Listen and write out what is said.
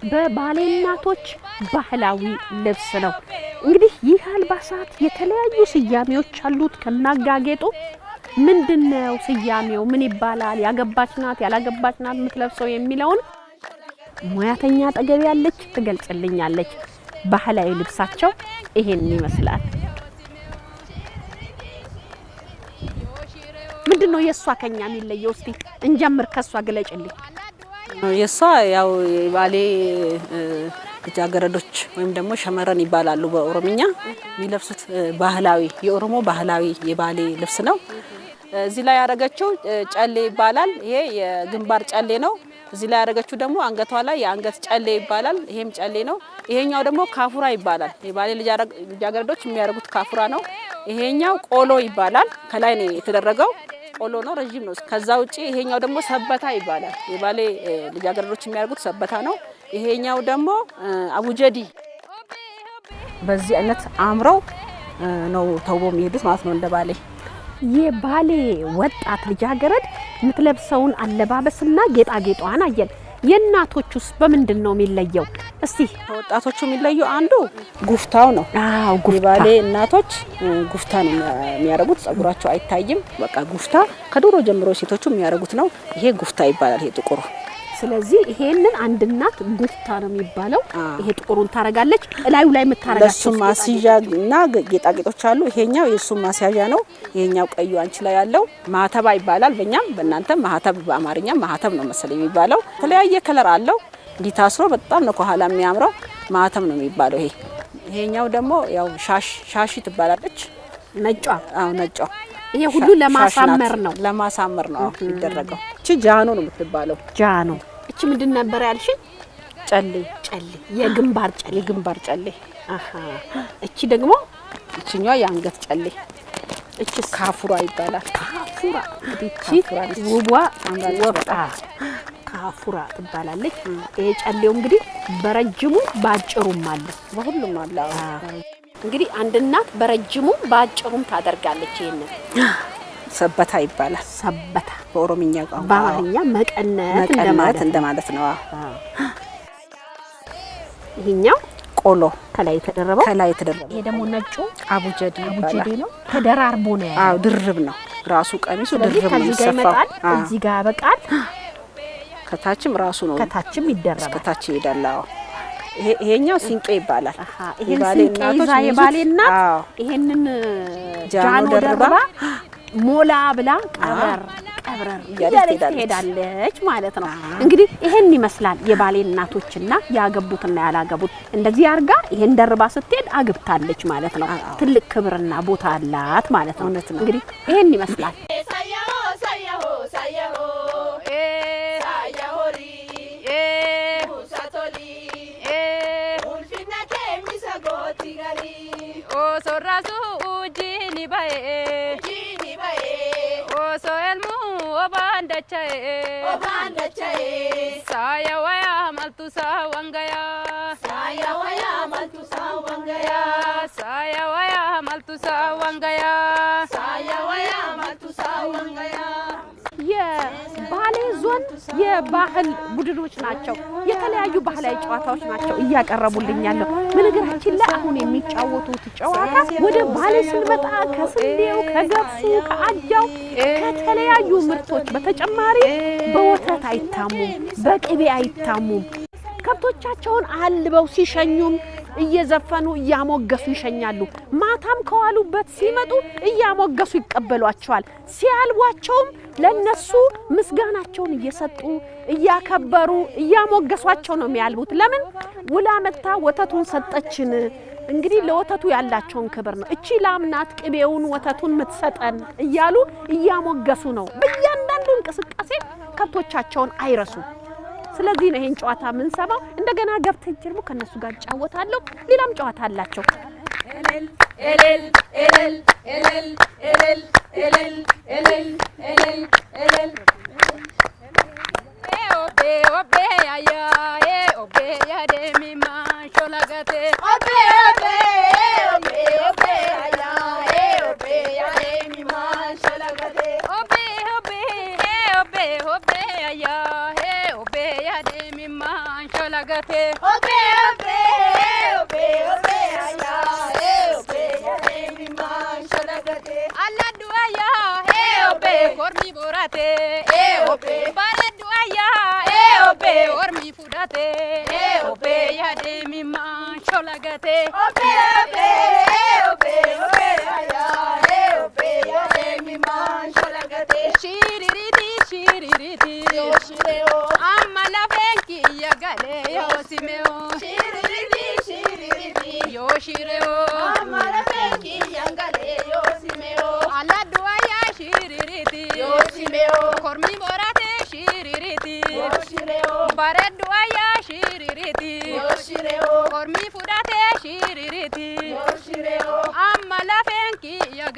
በባሌ እናቶች ባህላዊ ልብስ ነው። እንግዲህ ይህ አልባሳት የተለያዩ ስያሜዎች አሉት ከናጋጌጡ። ምንድነው ስያሜው? ምን ይባላል? ያገባች ናት ያላገባች ናት የምትለብሰው የሚለውን ሙያተኛ አጠገብ ያለች ትገልጽልኛለች። ባህላዊ ልብሳቸው ይሄን ይመስላል። ምንድነው የሷ ከኛ የሚለየው? እስቲ እንጀምር ከሷ ግለጭልኝ። የሷ ያው ባሌ ልጃገረዶች ወይም ደግሞ ሸመረን ይባላሉ በኦሮምኛ የሚለብሱት ባህላዊ የኦሮሞ ባህላዊ የባሌ ልብስ ነው። እዚህ ላይ ያደረገችው ጨሌ ይባላል። ይሄ የግንባር ጨሌ ነው። እዚህ ላይ ያደረገችው ደግሞ አንገቷ ላይ የአንገት ጨሌ ይባላል። ይሄም ጨሌ ነው። ይሄኛው ደግሞ ካፉራ ይባላል። የባሌ ልጃገረዶች የሚያደርጉት ካፉራ ነው። ይሄኛው ቆሎ ይባላል። ከላይ ነው የተደረገው ቆሎ ነው፣ ረጅም ነው። ከዛ ውጪ ይሄኛው ደግሞ ሰበታ ይባላል። የባሌ ልጃገረዶች የሚያደርጉት ሰበታ ነው። ይሄኛው ደግሞ አቡጀዲ። በዚህ አይነት አምረው ነው ተውቦ የሚሄዱት ማለት ነው እንደ ባሌ። የባሌ ወጣት ልጃገረድ የምትለብሰውን አለባበስና ጌጣጌጧን አየን። የእናቶቹስ በምንድነው የሚለየው? እስቲ ወጣቶቹ የሚለየው አንዱ ጉፍታው ነው። አዎ ጉፍታ። የባሌ እናቶች ጉፍታ ነው የሚያረጉት። ጸጉራቸው አይታይም። በቃ ጉፍታ ከድሮ ጀምሮ ሴቶቹ የሚያረጉት ነው። ይሄ ጉፍታ ይባላል። ይሄ ጥቁሩ። ስለዚህ ይሄንን አንድ እናት ጉፍታ ነው የሚባለው። ይሄ ጥቁሩን ታረጋለች። እላዩ ላይ የምታረጋቸው ለሱ ማስያዣና ጌጣጌጦች አሉ። ይሄኛው የሱ ማስያዣ ነው። ይሄኛው ቀዩ አንቺ ላይ ያለው ማህተባ ይባላል። በእኛም በእናንተም ማህተብ፣ በአማርኛም ማህተብ ነው መሰለኝ የሚባለው። የተለያየ ከለር አለው። እንዲታስሮ በጣም ነው ከኋላ የሚያምረው። ማህተብ ነው የሚባለው። ይሄኛው ደግሞ ያው ሻሽ ትባላለች። ነጯ። አዎ ነጯ። ይሄ ሁሉ ለማሳመር ነው። ለማሳመር ነው የሚደረገው። እቺ ጃኖ ነው የምትባለው። ጃኖ። እቺ ምንድን ነበር ያልሽኝ? ጨሌ። ጨሌ፣ የግንባር ጨሌ። የግንባር ጨሌ። አሃ። እቺ ደግሞ እቺኛው የአንገት ጨሌ። እቺ ካፉራ ይባላል። ካፉራ። እቺ ውቧ ወጣ ካፉራ ትባላለች። ይሄ ጨሌው እንግዲህ በረጅሙ ባጭሩም አለ፣ በሁሉም አለ። እንግዲህ አንድ እናት በረጅሙ ባጭሩም ታደርጋለች። ይሄንን ሰበታ ይባላል። ሰበታ በኦሮምኛ ቋንቋ፣ በአማርኛ መቀነት እንደማለት ነው። ይሄኛው ቆሎ ከላይ ተደረበው። ይሄ ደግሞ ነጩ አቡጀዲ ነው። ተደራርቦ ነው ያለው። አዎ ድርብ ነው ራሱ። ቀሚሱ ድርብ ነው የሚሰፋው። እዚህ ጋር ያበቃል። ከታችም ራሱ ነው። ከታችም ይደረባል። ከታች ይሄዳል። ይሄኛው ሲንቄ ይባላል። የባሌ እናት ይሄንን ጃኖ ደርባ ሞላ ብላ ቀብረር እያለች ትሄዳለች ማለት ነው። እንግዲህ ይሄን ይመስላል የባሌ እናቶችና ያገቡትና ያላገቡት። እንደዚህ አርጋ ይሄን ደርባ ስትሄድ አግብታለች ማለት ነው። ትልቅ ክብርና ቦታ አላት ማለት ነው። እንግዲህ ይሄን ይመስላል። Sorasu ujini bae o so elmu obanda chae saya waya maltu sawangaya saya waya maltu sawangaya saya waya maltu sawangaya saya waya maltu sawangaya የባሌ ዞን የባህል ቡድኖች ናቸው። የተለያዩ ባህላዊ ጨዋታዎች ናቸው እያቀረቡልኝ ያለው። በነገራችን ላይ አሁን የሚጫወቱት ጨዋታ ወደ ባሌ ስንመጣ ከስንዴው፣ ከገብሱ፣ ከአጃው ከተለያዩ ምርቶች በተጨማሪ በወተት አይታሙም፣ በቅቤ አይታሙም። ከብቶቻቸውን አልበው ሲሸኙም እየዘፈኑ እያሞገሱ ይሸኛሉ። ማታም ከዋሉበት ሲመጡ እያሞገሱ ይቀበሏቸዋል። ሲያልቧቸውም ለነሱ ምስጋናቸውን እየሰጡ እያከበሩ እያሞገሷቸው ነው የሚያልቡት። ለምን ውላ መጣ ወተቱን ሰጠችን። እንግዲህ ለወተቱ ያላቸውን ክብር ነው። እቺ ላምናት ቅቤውን ወተቱን ምትሰጠን እያሉ እያሞገሱ ነው። በእያንዳንዱ እንቅስቃሴ ከብቶቻቸውን አይረሱ። ስለዚህ ነው ይሄን ጨዋታ ምን ሰማው። እንደገና ገብተን ጀርሞ ከነሱ ጋር ጫወታለሁ። ሌላም ጨዋታ አላቸው። ኤሌል ኤሌል ኤሌል ኤሌል ኤሌል ኤሌል ኤሌል ኤሌል ኤሌል ኦቤ ኦቤ ያያ ኦቤ ያደ ሚማ ሾላጋቴ ኦቤ ኦቤ ኦቤ ኦቤ ያያ ኦቤ ያደ ሚማ ሾላጋቴ ኦቤ ኦቤ ኦቤ ኦቤ ያያ ኦቤ ያደ ሚማ ሾላጋቴ ope ope ope ope aya ope ya mi man shalagate alla duaya ope kormi borate ope bale duaya ope ormi fudate ope ya mi man shalagate ope ope ope ope aya ope ya mi man shalagate shiririti shiririti yo shireo amma la benki ya gale yo simeo shiririti shiririti yo shireo amma la benki ya gale yo simeo ala duaya shiririti yo simeo kormi borate shiririti yo shireo bare duaya shiririti yo shireo kormi fudate shiririti yo shireo amma la benki ya